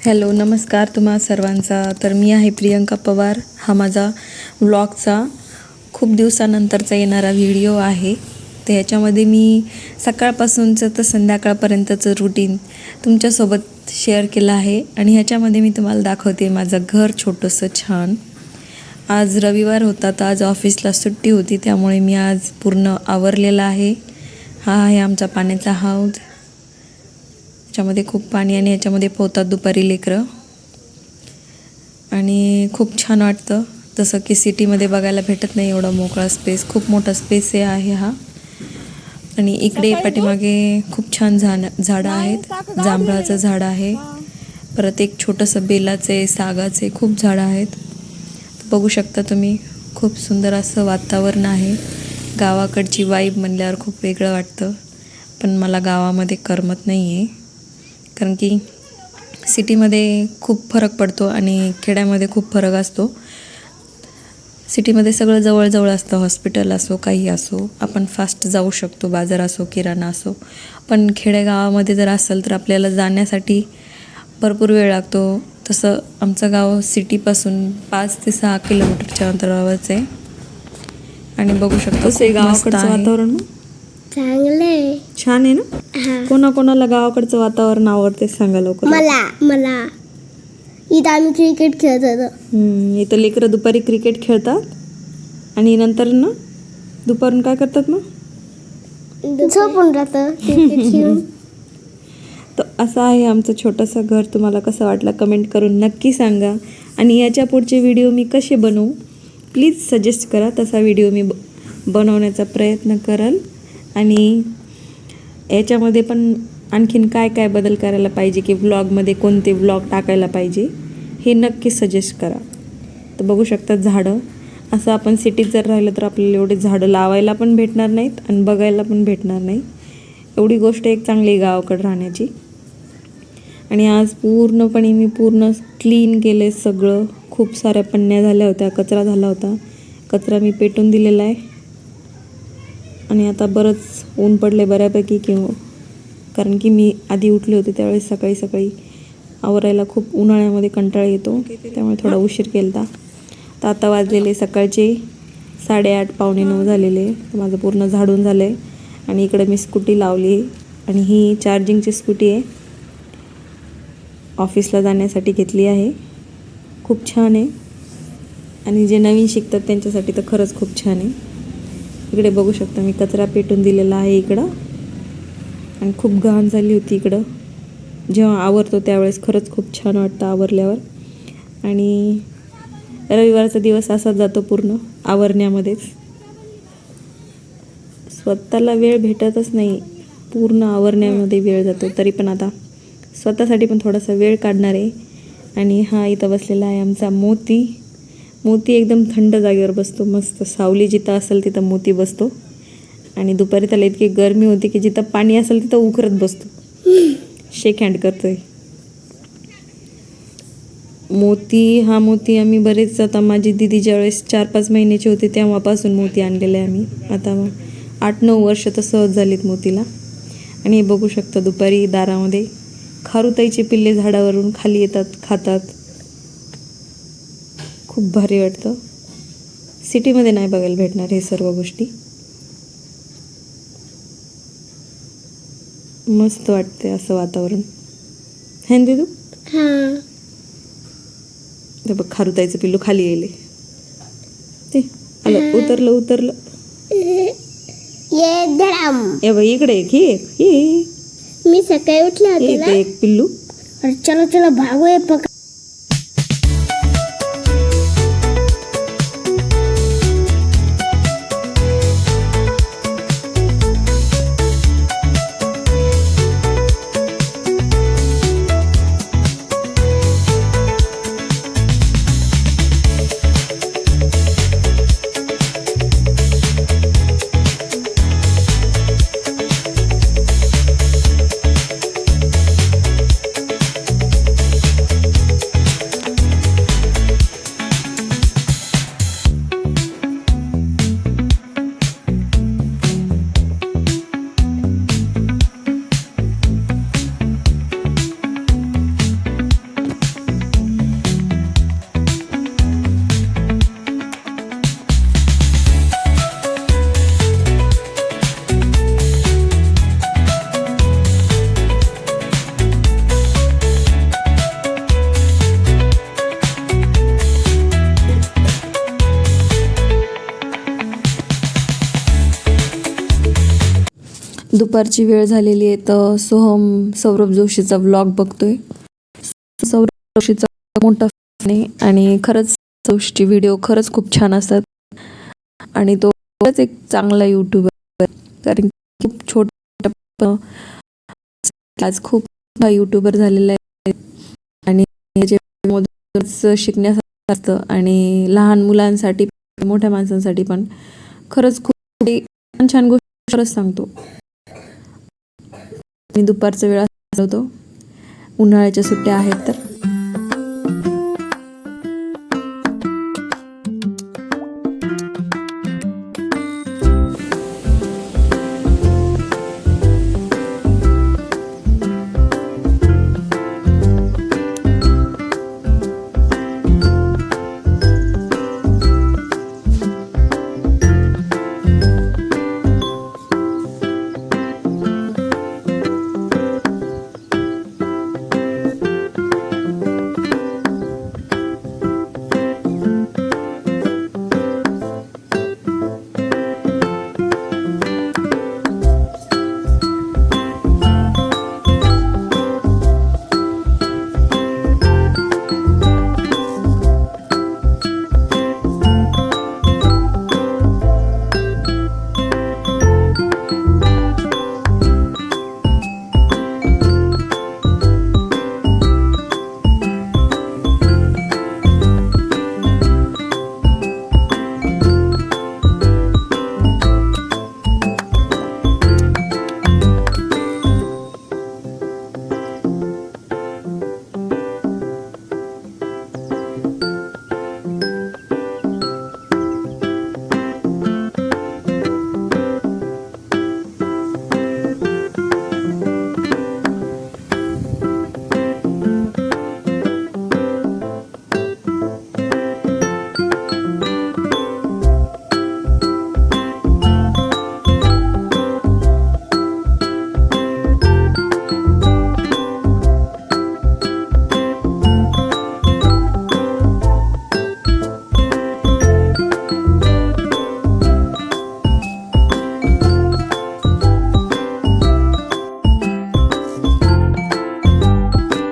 Hello, नमस्कार तुम्हा सर्वांचा. तर मी आहे प्रियंका पवार. हा माझा व्लॉगचा खूप दिवसानंतरचा येणारा व्हिडिओ आहे. तर ह्याच्यामध्ये मी सकाळपासूनचं तर संध्याकाळपर्यंतचं रुटीन तुमच्यासोबत शेअर केलं आहे आणि ह्याच्यामध्ये मी तुम्हाला दाखवते माझं घर छोटंसं छान. आज रविवार होता तर आज ऑफिसला सुट्टी होती, त्यामुळे मी आज पूर्ण आवरलेलं आहे. हा आहे आमचा पाण्याचा हौद. याच्यामध्ये खूप पाणी आणि याच्यामध्ये पोहतात दुपारी लेकरं आणि खूप छान वाटतं. तसं की सिटीमध्ये बघायला भेटत नाही एवढा मोकळा स्पेस. खूप मोठा स्पेस आहे हा. आणि इकडे पाठीमागे खूप छान झाडं आहेत. जांभळाचं झाड आहे, परत एक छोटंसं बेलाचे सागाचे खूप झाडं आहेत. बघू शकता तुम्ही, खूप सुंदर असं वातावरण आहे. गावाकडची वाईब म्हणल्यावर खूप वेगळं वाटतं, पण मला गावामध्ये करमत नाही आहे. कारण की सिटीमध्ये खूप फरक पडतो आणि खेड्यामध्ये खूप फरक असतो. सिटीमध्ये सगळं जवळजवळ असतं, हॉस्पिटल असो काही असो, आपण फास्ट जाऊ शकतो, बाजार असो किराणा असो. पण खेडेगावामध्ये जर असेल तर आपल्याला जाण्यासाठी भरपूर वेळ लागतो. तसं आमचं गाव सिटीपासून 5 ते 6 किलोमीटरच्या अंतरावरच आहे. आणि बघू शकतो कसं आहे गावाकडचं वातावरण? चांगले छान आहे ना. कोणाकोणाला गावाकडचं वातावरण आवडते सांगा लवकर. मला इथं आम्ही क्रिकेट खेळत होतो. इथं लेकरं दुपारी क्रिकेट खेळतात आणि नंतर ना दुपारून काय करतात मग? झोपून राहतं क्रिकेट खेळून. तर असं आहे आमचं छोटंसं घर. तुम्हाला कसं वाटलं कमेंट करून नक्की सांगा. आणि याच्या पुढचे व्हिडिओ मी कसे बनवू प्लीज सजेस्ट करा. तसा व्हिडिओ मी बनवण्याचा प्रयत्न करेल. आणि याच्यामध्ये पण आणखीन काय काय बदल करायला पाहिजे की व्लॉगमध्ये कोणते व्लॉग टाकायला पाहिजे हे नक्की सजेस्ट करा. तर बघू शकता झाडं. असं आपण सिटीत जर राहिलं तर आपल्याला एवढे झाडं लावायला पण भेटणार नाहीत आणि बघायला पण भेटणार नाही. एवढी गोष्ट एक चांगली आहे गावाकडे राहण्याची. आणि आज पूर्णपणे मी क्लीन केले सगळं. खूप साऱ्या पन्न्या झाल्या होत्या, कचरा झाला होता. कचरा मी पेटून दिलेला आहे. आणि आता बरंच ऊन पडले बऱ्यापैकी कारण की मी आधी उठले होते त्यावेळेस सकाळी आवरायला खूप उन्हाळ्यामध्ये कंटाळा येतो, त्यामुळे थोडा उशीर केला. तर आता वाजलेले सकाळचे 8:30 पावणे 9 झालेले. तर माझं पूर्ण झाडून झालं आहे. आणि इकडे मी स्कूटी लावली आणि ही चार्जिंगची स्कूटी आहे. ऑफिसला जाण्यासाठी घेतली आहे. खूप छान आहे आणि जे नवीन शिकतात त्यांच्यासाठी तर खरंच खूप छान आहे. इकडे बघू शकता मी कचरा पेटून दिलेला आहे इकडं. आणि खूप घाण झाली होती इकडं. जेव्हा आवरतो त्यावेळेस खरंच खूप छान वाटतं आवरल्यावर. आणि रविवारचा दिवस असाच जातो पूर्ण आवरण्यामध्येच. स्वतःला वेळ भेटतच नाही, पूर्ण आवरण्यामध्ये वेळ जातो. तरी पण आता स्वतःसाठी पण थोडासा वेळ काढणार आहे. आणि हा इथं बसलेला आहे आमचा मोती. मोती एकदम थंड जागेवर बसतो. मस्त सावली जिथं असेल तिथं मोती बसतो. आणि दुपारी त्याला इतकी गरमी होती की जिथं पाणी असेल तिथं उकरत बसतो, शेक हँड करतोय. मोती आम्ही बरेच, आता माझी दिदी ज्यावेळेस 4-5 महिन्याची होती तेव्हापासून मोती आणलेले आम्ही. आता 8-9 वर्ष तर सहज झालीत मोतीला. आणि हे बघू शकता दुपारी दारामध्ये खारुताईचे पिल्ले झाडावरून खाली येतात, खातात. खूप भारी वाटतं. सिटीमध्ये नाही बघायला भेटणार हे सर्व गोष्टी. मस्त वाटते असं वातावरण. है ना दिदू? ते बघ खारुताईचं पिल्लू खाली येईल. ते आलं, उतरलं. ए बघ इकडे एक मी सकाळी उठले होते ना, एक पिल्लू. चलो भागो. दुपारची वेळ झालेली आहे तर सोहम सौरभ जोशीचा व्लॉग बघतोय. सौरभ जोशीचा मोठा fan आहे आणि खरंच जोशीचे व्हिडिओ खरंच खूप छान असतात आणि तो खरंच एक चांगला यूट्यूबर आहे. कारण खूप छोटा आज खूप मोठा यूट्यूबर झालेला आहे आणि जे शिकण्यासारखं असतं आणि लहान मुलांसाठी मोठ्या माणसांसाठी पण खरंच खूप छान छान गोष्टी खरंच सांगतो. मी दुपारचा वेळ होतो, उन्हाळ्याच्या सुट्ट्या आहेत तर